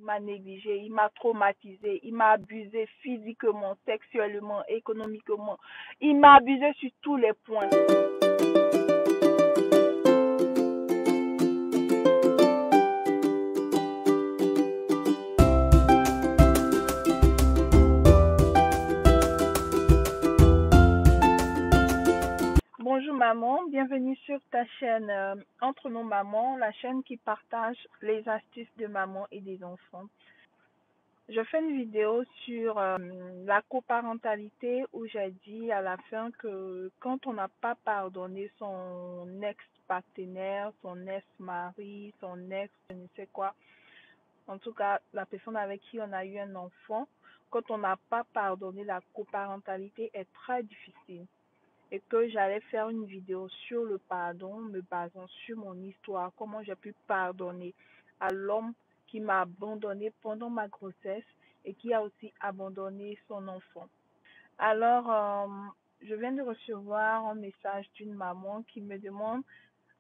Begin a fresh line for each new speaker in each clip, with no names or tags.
m'a négligé, il m'a traumatisé, il m'a abusé physiquement, sexuellement, économiquement. Il m'a abusé sur tous les points. Bonjour maman, bienvenue sur ta chaîne Entre nos mamans, la chaîne qui partage les astuces de maman et des enfants. Je fais une vidéo sur la coparentalité où j'ai dit à la fin que quand on n'a pas pardonné son ex-partenaire, son ex-mari, son ex, je ne sais quoi, en tout cas la personne avec qui on a eu un enfant, quand on n'a pas pardonné, la coparentalité est très difficile. Et que j'allais faire une vidéo sur le pardon, me basant sur mon histoire, comment j'ai pu pardonner à l'homme qui m'a abandonné pendant ma grossesse et qui a aussi abandonné son enfant. Alors, je viens de recevoir un message d'une maman qui me demande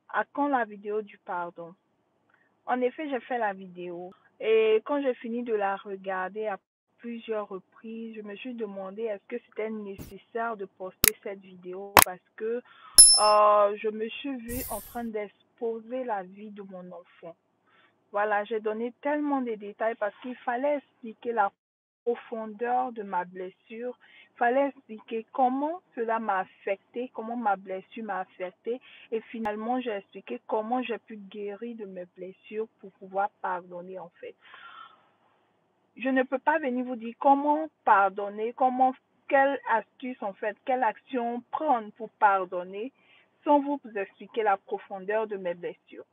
à quand la vidéo du pardon. En effet, j'ai fait la vidéo et quand j'ai fini de la regarder à plusieurs reprises, je me suis demandé est-ce que c'était nécessaire de poster cette vidéo parce que je me suis vue en train d'exposer la vie de mon enfant. Voilà, j'ai donné tellement de détails parce qu'il fallait expliquer la profondeur de ma blessure. Il fallait expliquer comment cela m'a affecté, comment ma blessure m'a affecté. Et finalement, j'ai expliqué comment j'ai pu guérir de mes blessures pour pouvoir pardonner en fait. Je ne peux pas venir vous dire comment pardonner, quelle astuce en fait, quelle action prendre pour pardonner sans vous expliquer la profondeur de mes blessures.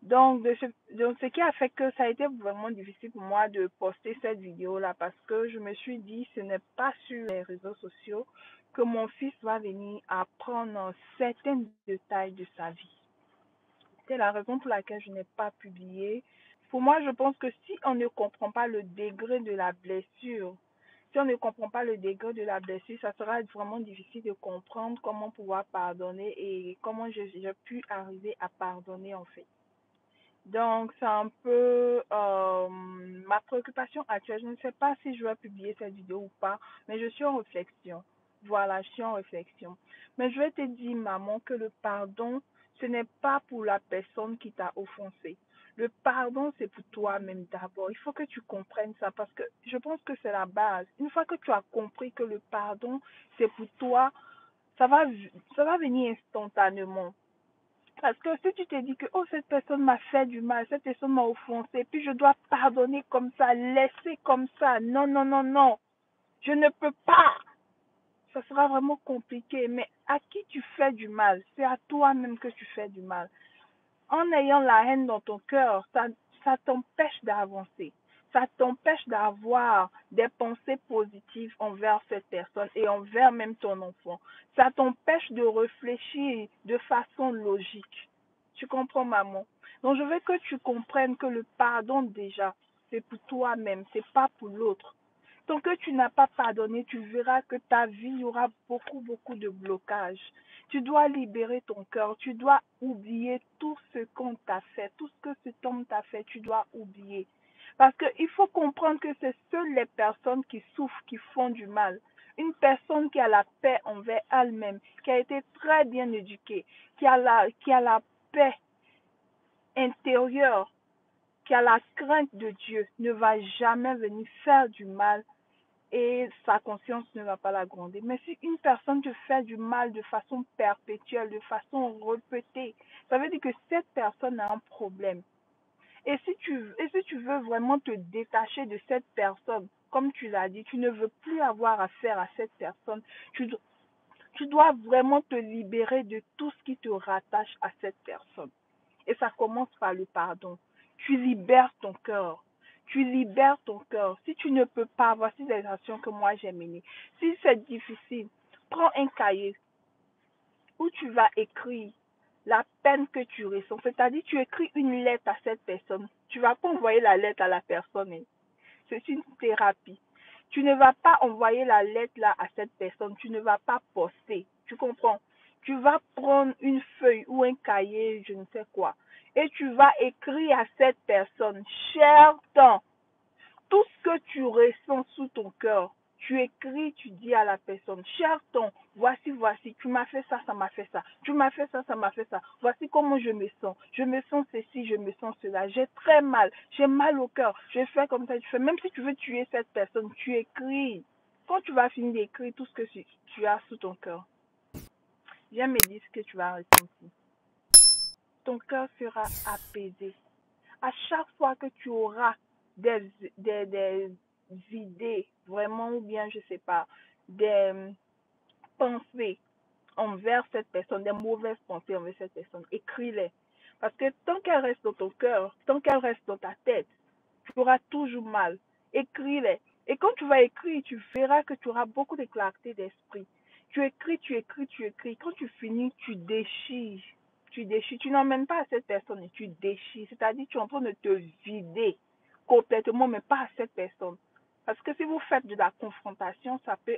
Donc, ce qui a fait que ça a été vraiment difficile pour moi de poster cette vidéo-là parce que je me suis dit, ce n'est pas sur les réseaux sociaux que mon fils va venir apprendre certains détails de sa vie. C'est la raison pour laquelle je n'ai pas publié. Pour moi, je pense que si on ne comprend pas le degré de la blessure, si on ne comprend pas le degré de la blessure, ça sera vraiment difficile de comprendre comment pouvoir pardonner et comment j'ai pu arriver à pardonner en fait. Donc, c'est un peu ma préoccupation actuelle. Je ne sais pas si je vais publier cette vidéo ou pas, mais je suis en réflexion. Voilà, je suis en réflexion. Mais je vais te dire, maman, que le pardon, ce n'est pas pour la personne qui t'a offensé. Le pardon, c'est pour toi-même d'abord. Il faut que tu comprennes ça parce que je pense que c'est la base. Une fois que tu as compris que le pardon, c'est pour toi, ça va venir instantanément. Parce que si tu te dis que oh, cette personne m'a fait du mal, cette personne m'a offensé, puis je dois pardonner comme ça, laisser comme ça, non, non, non, non, je ne peux pas. Ça sera vraiment compliqué. Mais à qui tu fais du mal? C'est à toi-même que tu fais du mal. En ayant la haine dans ton cœur, ça t'empêche d'avancer. Ça t'empêche d'avoir des pensées positives envers cette personne et envers même ton enfant. Ça t'empêche de réfléchir de façon logique. Tu comprends, maman? Donc, je veux que tu comprennes que le pardon, déjà, c'est pour toi-même, c'est pas pour l'autre. Tant que tu n'as pas pardonné, tu verras que ta vie, il y aura beaucoup, beaucoup de blocages. Tu dois libérer ton cœur, tu dois oublier tout ce qu'on t'a fait, tout ce que cet homme t'a fait, tu dois oublier. Parce qu'il faut comprendre que c'est seules les personnes qui souffrent, qui font du mal. Une personne qui a la paix envers elle-même, qui a été très bien éduquée, qui a la paix intérieure, qui a la crainte de Dieu, ne va jamais venir faire du mal et sa conscience ne va pas la gronder. Mais si une personne te fait du mal de façon perpétuelle, de façon répétée, ça veut dire que cette personne a un problème. Et si tu veux vraiment te détacher de cette personne, comme tu l'as dit, tu ne veux plus avoir affaire à cette personne, tu dois vraiment te libérer de tout ce qui te rattache à cette personne. Et ça commence par le pardon. Tu libères ton cœur. Tu libères ton cœur. Si tu ne peux pas, voici les actions que moi j'ai menées. Si c'est difficile, prends un cahier où tu vas écrire la peine que tu ressens. C'est-à-dire, tu écris une lettre à cette personne. Tu ne vas pas envoyer la lettre à la personne. C'est une thérapie. Tu ne vas pas envoyer la lettre là à cette personne. Tu ne vas pas poster. Tu comprends? Tu vas prendre une feuille ou un cahier, je ne sais quoi, et tu vas écrire à cette personne, cher temps, Tout ce que tu ressens sous ton cœur, tu écris, tu dis à la personne, cher ton, voici, tu m'as fait ça m'a fait ça, tu m'as fait ça m'a fait ça, voici comment je me sens ceci, je me sens cela, j'ai très mal, j'ai mal au cœur, je fais comme ça, tu fais, même si tu veux tuer cette personne, tu écris. Quand tu vas finir d'écrire tout ce que tu as sous ton cœur, viens me dire ce que tu vas ressentir. Ton cœur sera apaisé. À chaque fois que tu auras des idées, vraiment, ou bien, je sais pas, des pensées envers cette personne, des mauvaises pensées envers cette personne, écris-les. Parce que tant qu'elle reste dans ton cœur, tant qu'elle reste dans ta tête, tu auras toujours mal. Écris-les. Et quand tu vas écrire, tu verras que tu auras beaucoup de clarté d'esprit. Tu écris, tu écris, tu écris. Quand tu finis, tu déchires. Tu déchires. Tu n'emmènes pas à cette personne et tu déchires. C'est-à-dire, tu es en train de te vider complètement, mais pas à cette personne. Parce que si vous faites de la confrontation, ça peut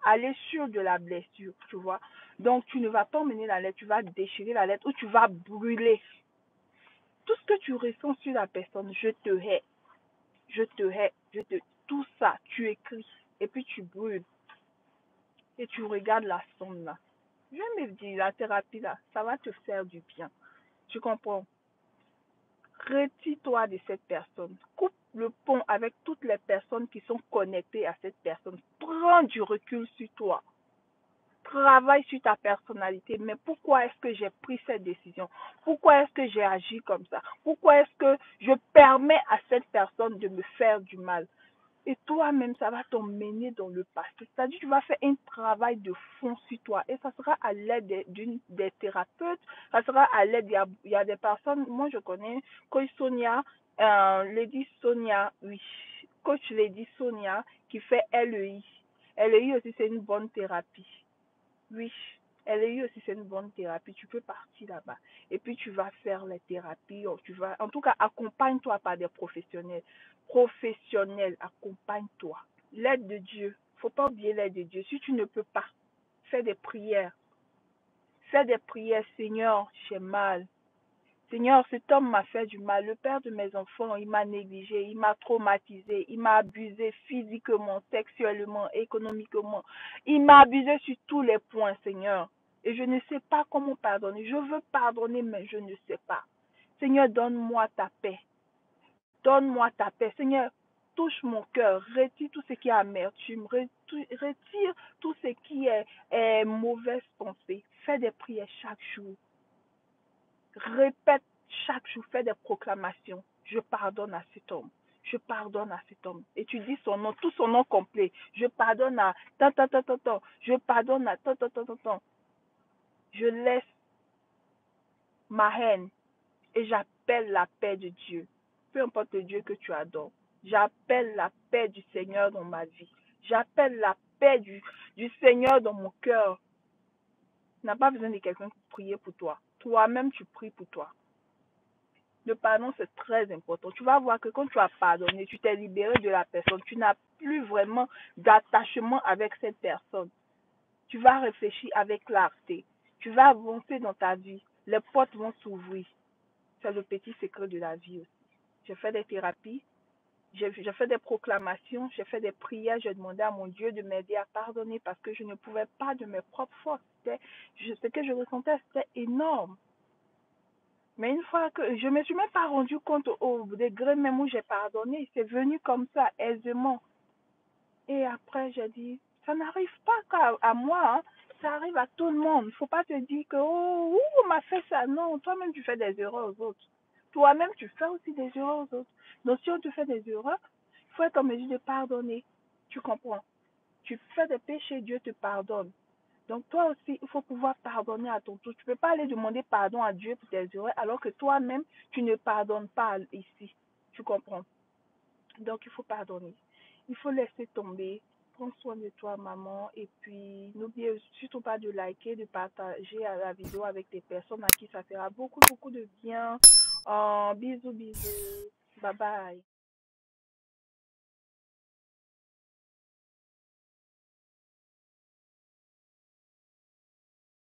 aller sur de la blessure, tu vois. Donc, tu ne vas pas emmener la lettre, tu vas déchirer la lettre ou tu vas brûler. Tout ce que tu ressens sur la personne, je te hais, tout ça, tu écris et puis tu brûles et tu regardes la somme là. Je vais me dire, la thérapie là, ça va te faire du bien. Tu comprends? Retire-toi de cette personne. Coupe le pont avec toutes les personnes qui sont connectées à cette personne. Prends du recul sur toi. Travaille sur ta personnalité. Mais pourquoi est-ce que j'ai pris cette décision? Pourquoi est-ce que j'ai agi comme ça? Pourquoi est-ce que je permets à cette personne de me faire du mal? Et toi-même, ça va t'emmener dans le passé. C'est-à-dire, tu vas faire un travail de fond sur toi. Et ça sera à l'aide des thérapeutes. Ça sera à l'aide, il y a des personnes, moi je connais, Coach Sonia, Lady Sonia, oui. Coach Lady Sonia, qui fait LEI. LEI aussi, c'est une bonne thérapie. Oui, LEI aussi, c'est une bonne thérapie. Tu peux partir là-bas. Et puis, tu vas faire les thérapies. En tout cas, accompagne-toi par des professionnels. Professionnels, accompagne-toi. L'aide de Dieu. Faut pas oublier l'aide de Dieu. Si tu ne peux pas, fais des prières. Fais des prières, Seigneur, j'ai mal. Seigneur, cet homme m'a fait du mal. Le père de mes enfants, il m'a négligé, il m'a traumatisé, il m'a abusé physiquement, sexuellement, économiquement. Il m'a abusé sur tous les points, Seigneur. Et je ne sais pas comment pardonner. Je veux pardonner, mais je ne sais pas. Seigneur, donne-moi ta paix. Donne-moi ta paix. Seigneur, touche mon cœur. Retire tout ce qui est amertume. Retire tout ce qui est mauvaise pensée. Fais des prières chaque jour. Répète chaque jour, fais des proclamations. Je pardonne à cet homme. Je pardonne à cet homme. Et tu dis son nom, tout son nom complet. Je pardonne à tant, tant, tant, tant, tant. Je pardonne à tant, tant, tant, tant, tant. Je laisse ma haine et j'appelle la paix de Dieu. Peu importe le Dieu que tu adores. J'appelle la paix du Seigneur dans ma vie. J'appelle la paix du Seigneur dans mon cœur. Tu n'as pas besoin de quelqu'un pour prier pour toi. Toi-même, tu pries pour toi. Le pardon, c'est très important. Tu vas voir que quand tu as pardonné, tu t'es libéré de la personne. Tu n'as plus vraiment d'attachement avec cette personne. Tu vas réfléchir avec clarté. Tu vas avancer dans ta vie. Les portes vont s'ouvrir. C'est le petit secret de la vie aussi. J'ai fait des thérapies, j'ai fait des proclamations, j'ai fait des prières. J'ai demandé à mon Dieu de m'aider à pardonner parce que je ne pouvais pas de mes propres forces. Ce que je ressentais, c'était énorme. Mais une fois que je me suis même pas rendu compte au degré même où j'ai pardonné, c'est venu comme ça, aisément. Et après, j'ai dit, ça n'arrive pas qu'à moi, hein. Ça arrive à tout le monde. Il ne faut pas te dire que, oh, on m'a fait ça. Non, toi-même, tu fais des erreurs aux autres. Toi-même, tu fais aussi des erreurs aux autres. Donc, si on te fait des erreurs, il faut être en mesure de pardonner. Tu comprends? Tu fais des péchés, Dieu te pardonne. Donc toi aussi, il faut pouvoir pardonner à ton tour. Tu ne peux pas aller demander pardon à Dieu pour tes erreurs alors que toi-même, tu ne pardonnes pas ici. Tu comprends? Donc il faut pardonner. Il faut laisser tomber. Prends soin de toi, maman. Et puis, n'oubliez surtout pas de liker, de partager la vidéo avec des personnes à qui ça fera beaucoup, beaucoup de bien. Bisous, bisous. Bye bye.